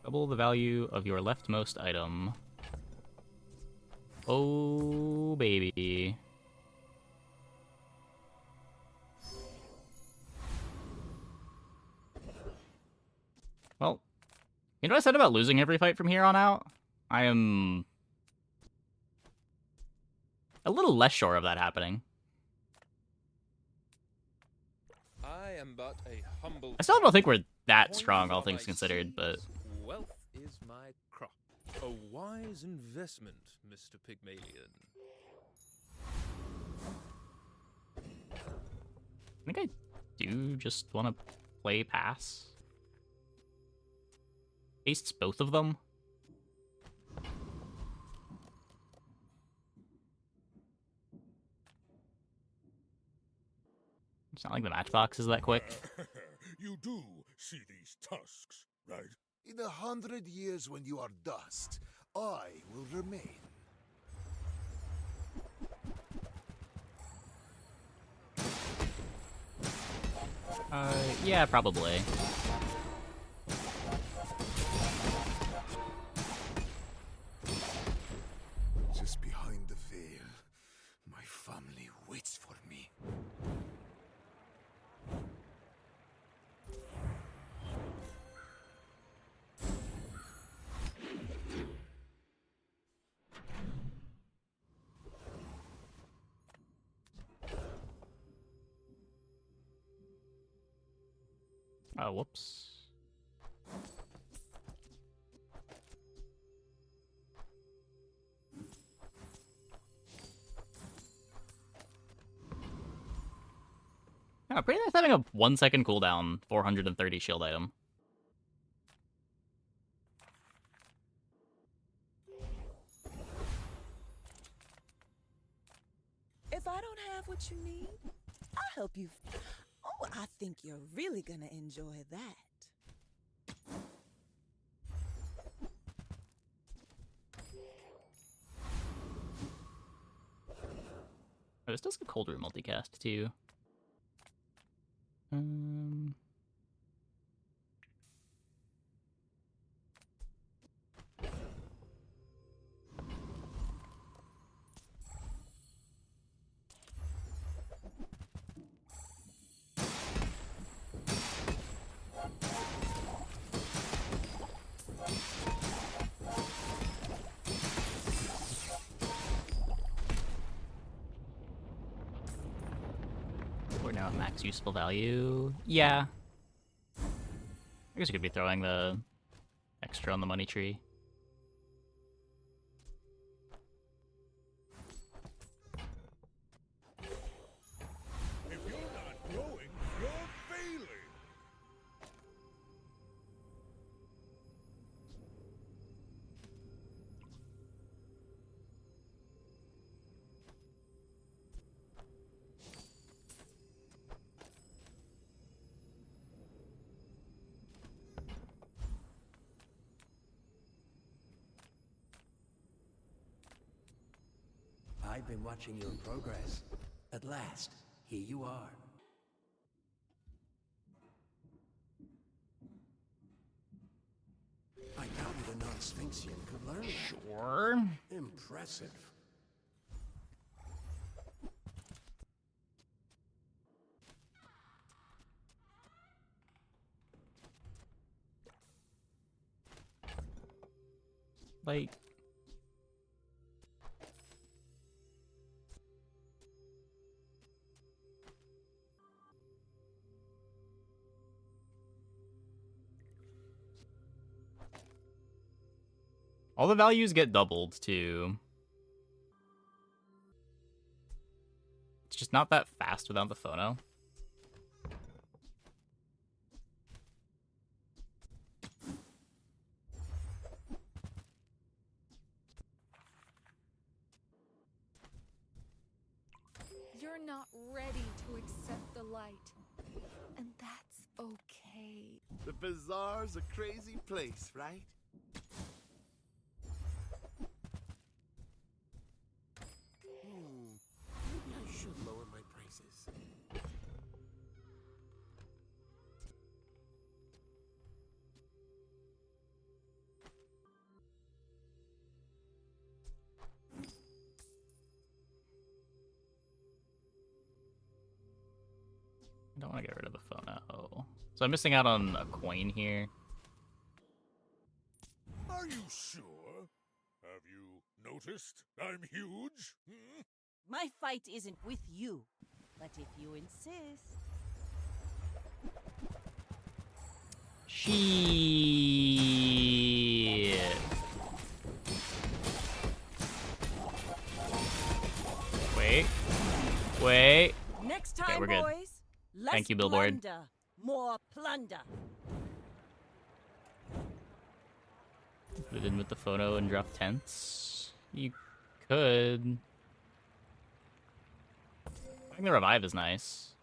S1: Double the value of your leftmost item. Oh, baby. Well, you know what I said about losing every fight from here on out? I am a little less sure of that happening.
S13: I am but a humble.
S1: I still don't think we're that strong, all things considered, but...
S13: Wealth is my crop. A wise investment, Mr. Pygmalion.
S1: I think I do just want to play pass. Tastes both of them. It's not like the matchbox is that quick.
S2: You do see these tusks, right?
S4: In 100 years when you are dust, I will remain.
S1: Yeah, probably.
S4: Just behind the veil, my family waits for me.
S1: Oh, whoops. Yeah, pretty nice having a 1 second cooldown, 430 shield item.
S7: If I don't have what you need, I'll help you. Oh, I think you're really gonna enjoy that.
S1: Oh, this does a cold room multicast too. We're now at max useful value. Yeah. I guess we could be throwing the extra on the money tree.
S2: If you're not growing, you're failing.
S16: I've been watching your progress. At last, here you are. I doubted the Sphinxian could learn.
S1: Sure.
S16: Impressive.
S1: Like, all the values get doubled too. It's just not that fast without the phono.
S8: You're not ready to accept the light. And that's okay.
S14: The Bazaar's a crazy place, right? Maybe I should lower my prices.
S1: I don't want to get rid of the phono. So I'm missing out on a coin here.
S2: Are you sure? Have you noticed I'm huge? Hmm?
S9: My fight isn't with you, but if you insist.
S1: Shit. Wait. Wait.
S9: Next
S1: Okay,
S9: time,
S1: we're good.
S9: boys. Less
S1: Thank you, Billboard.
S9: Plunder, more plunder.
S1: Put it in with the photo and drop tents. You could. I think the revive is nice.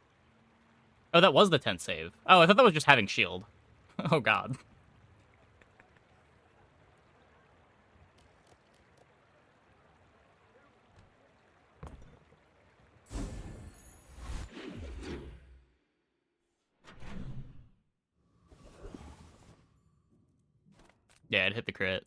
S1: Oh, that was the tent save. Oh, I thought that was just having shield. Oh god. Yeah, it hit the crit.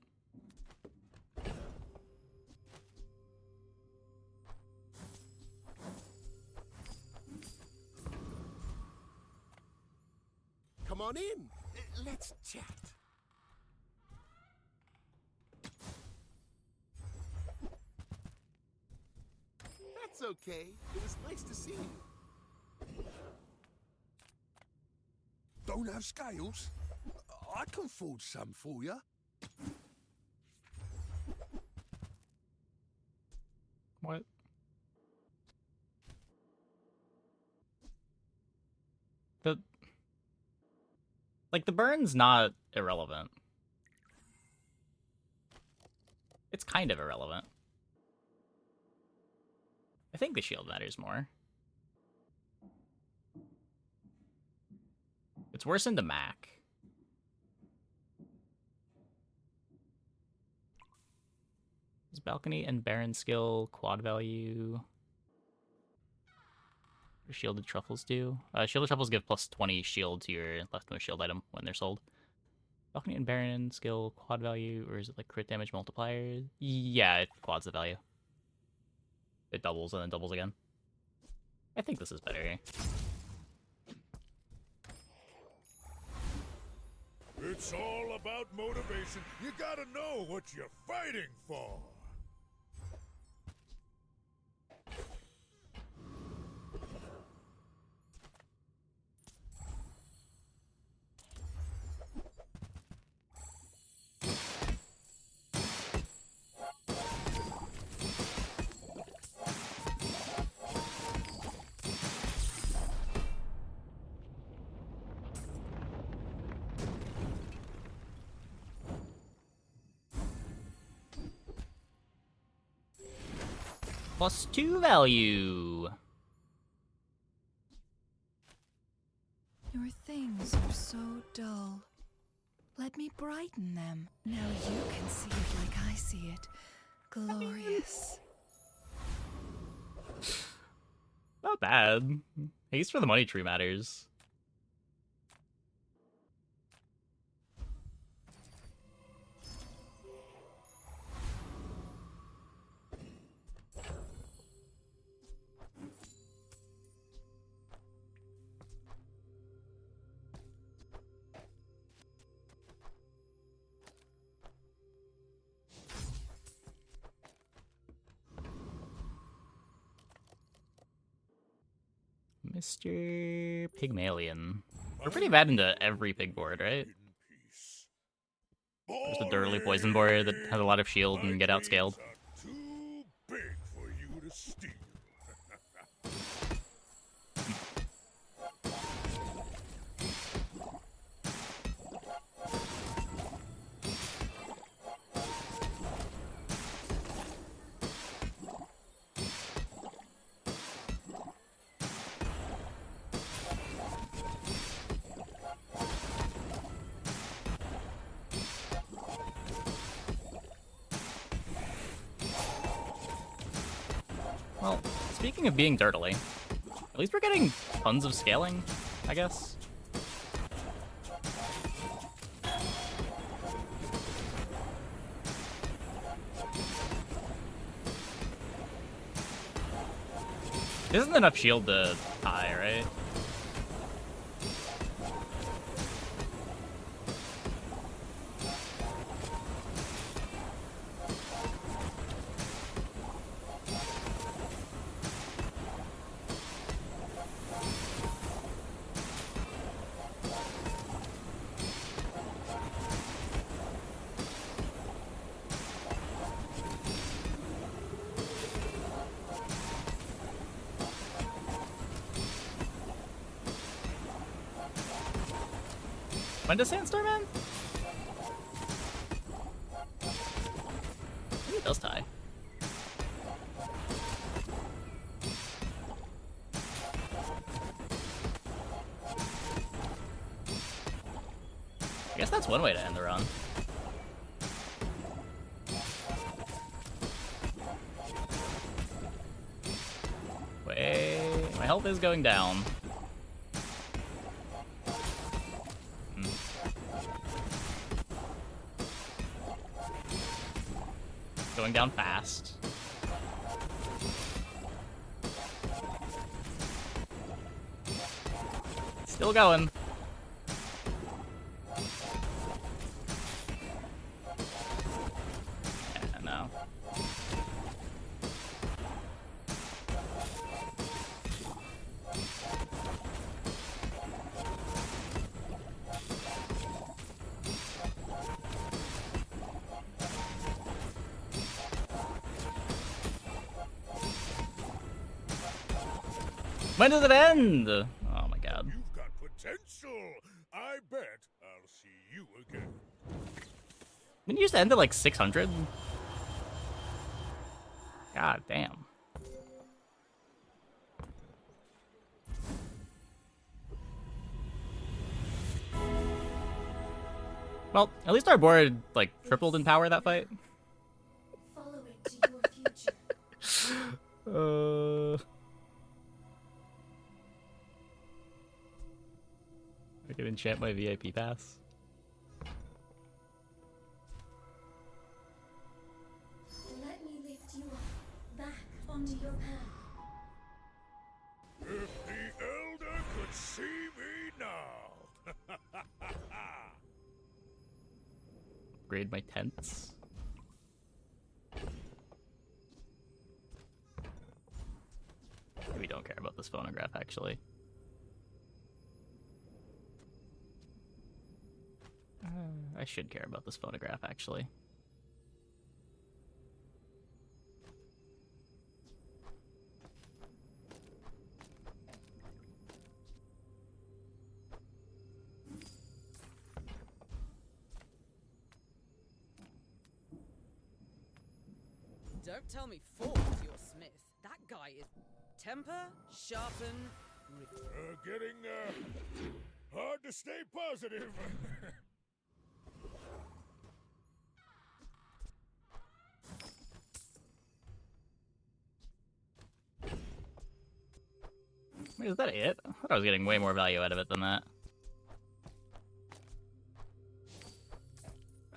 S14: Come on in. Let's chat. That's okay. It was nice to see you.
S2: Don't have scales? I can forge some for you.
S1: What? Like, the burn's not irrelevant. It's kind of irrelevant. I think the shield matters more. It's worse into Mac. Is Balcony and Baron skill quad value? What do shielded truffles do? Shielded truffles give plus 20 shield to your leftmost shield item when they're sold. Balcony and Baron skill quad value, or is it like crit damage multiplier? Yeah, it quads the value. It doubles and then doubles again. I think this is better.
S2: It's all about motivation. You gotta know what you're fighting for.
S1: Plus 2 value.
S8: Your things are so dull. Let me brighten them. Now you can see it like I see it. Glorious.
S1: Not bad. Haste for the money tree matters. Mr. Pygmalion. We're pretty bad into every pig board, right? There's the Dirtly Poison board that has a lot of shield and get outscaled.
S2: Too big for you to steal.
S1: Well, speaking of being dirtily, at least we're getting tons of scaling, I guess. This isn't enough shield to tie, right? When does Sandstorm end? Maybe it does tie. I guess that's one way to end the run. Wait, my health is going down. Going down fast. Still going. Yeah, no. When does it end? Oh my god.
S2: You've got potential. I bet I'll see you again.
S1: Didn't you used to end at like 600? God damn. Well, at least our board like tripled in power that fight.
S8: Follow it to your future.
S1: I can enchant my VIP pass.
S8: Let me lift you up, back onto your path.
S2: If the Elder could see me now.
S1: Upgrade my tents. We don't care about this phonograph, actually. I should care about this phonograph, actually.
S7: Don't tell me Ford's your Smith. That guy is temper, sharpen,
S2: Getting hard to stay positive.
S1: Wait, is that it? I thought I was getting way more value out of it than that.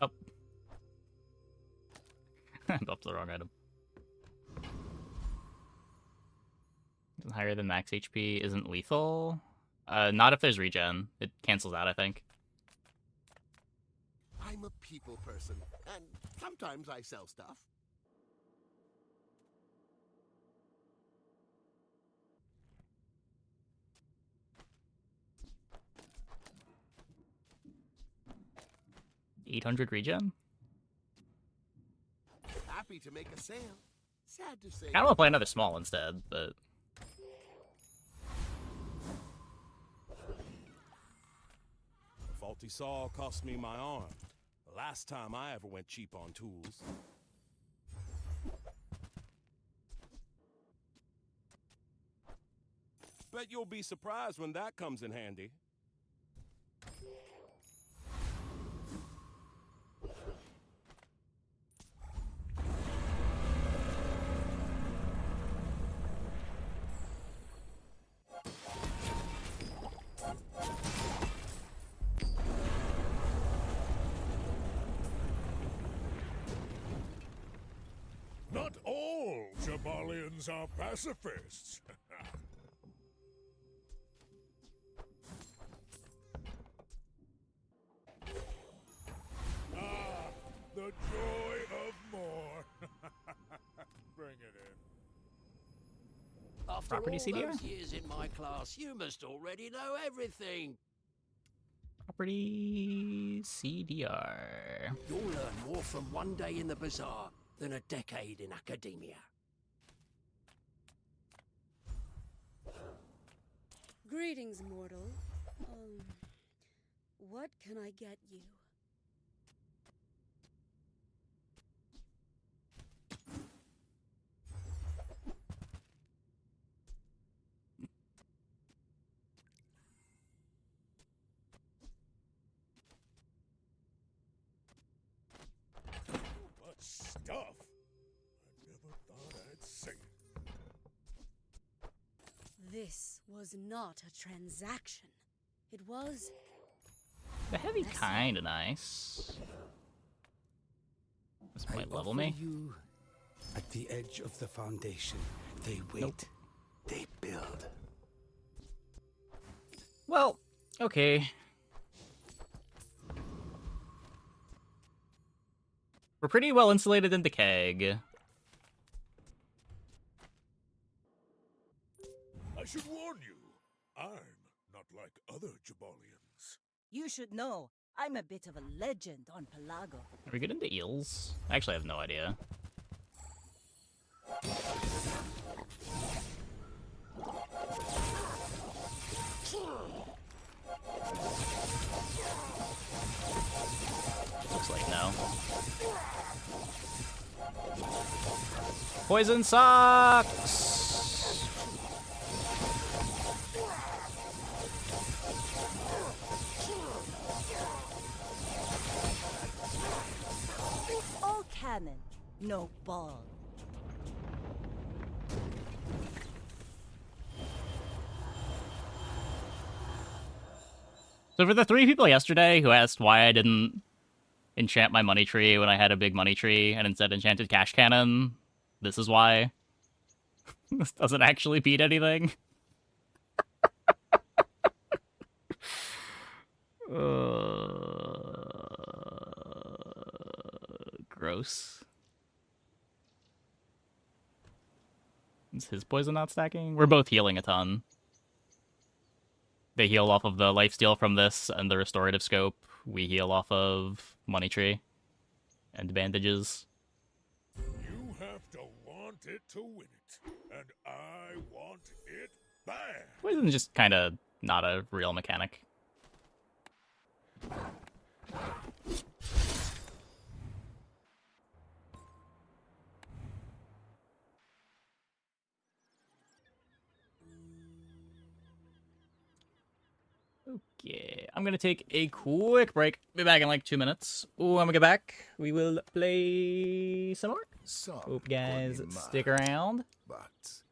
S1: Oh. I bumped the wrong item. Higher than max HP isn't lethal. Not if there's regen. It cancels out, I think.
S14: I'm a people person, and sometimes I sell stuff.
S1: 800 regen?
S14: Happy to make a sale. Sad to say.
S1: I want to play another small instead, but...
S10: A faulty saw cost me my arm. The last time I ever went cheap on tools. Bet you'll be surprised when that comes in handy.
S2: Not all Jabalians are pacifists. The joy of more. Bring it in.
S16: After
S1: Property
S16: all
S1: CDR?
S16: those years in my class, you must already know everything.
S1: Property CDR.
S16: You'll learn more from one day in the bazaar than a decade in academia.
S17: Greetings, mortal. What can I get you?
S2: Much stuff. I never thought I'd say it.
S17: This was not a transaction. It was...
S1: The heavy kinda nice. This might level me.
S18: You at the edge of the foundation. They wait.
S1: Nope.
S18: They build.
S1: Well, okay. We're pretty well insulated in the keg.
S2: I should warn you, I'm not like other Jabalians.
S9: You should know, I'm a bit of a legend on Pelago.
S1: Are we good into eels? I actually have no idea. Looks like no. Poison sucks!
S9: All cannon, no ball.
S1: So for the 3 people yesterday who asked why I didn't enchant my money tree when I had a big money tree and instead enchanted cash cannon, this is why. This doesn't actually beat anything. Gross. Is his poison not stacking? We're both healing a ton. They heal off of the lifesteal from this and the restorative scope. We heal off of money tree and bandages.
S2: You have to want it to win it, and I want it bad.
S1: Poison's just kind of not a real mechanic. Okay, I'm gonna take a quick break. Be back in like 2 minutes. When we get back, we will play some more. Hope you guys stick around.
S4: But